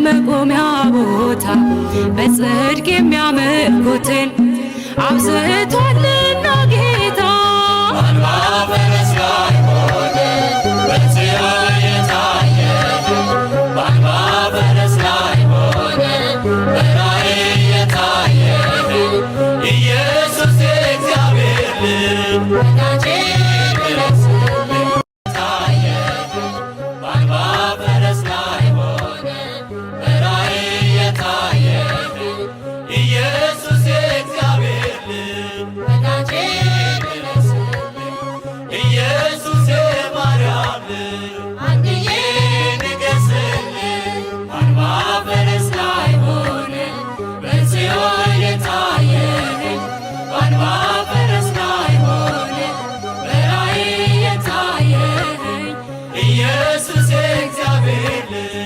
መቆሚያ ቦታ በጽድቅ የሚያመልኩትን አብዝቷልና ጌታ በአንባ ፈረስ ላይ ሆነ በጽዮን የታየ በአንባ ፈረስ ላይ ሆነ በራእይ የታየ ኢየሱስ የእግዚአብሔር ልጅ ወዳጄ ድረስልኝ ታየ በአንባ ፈረስ ላይ ሆነ በራእይ የታየ ኢየሱስ የእግዚአብሔር ልጅ ወዳጄ ድረስልኝ ኢየሱስ የማርያም ልጅ አንድዬ ንገስልኝ በአንባ ፈረስ ላይ ሆነ በጽዮን የታየ በአንባ ፈረስ ላይ ሆነ በራእይ የታየ ኢየሱስ የእግዚአብሔር ልጅ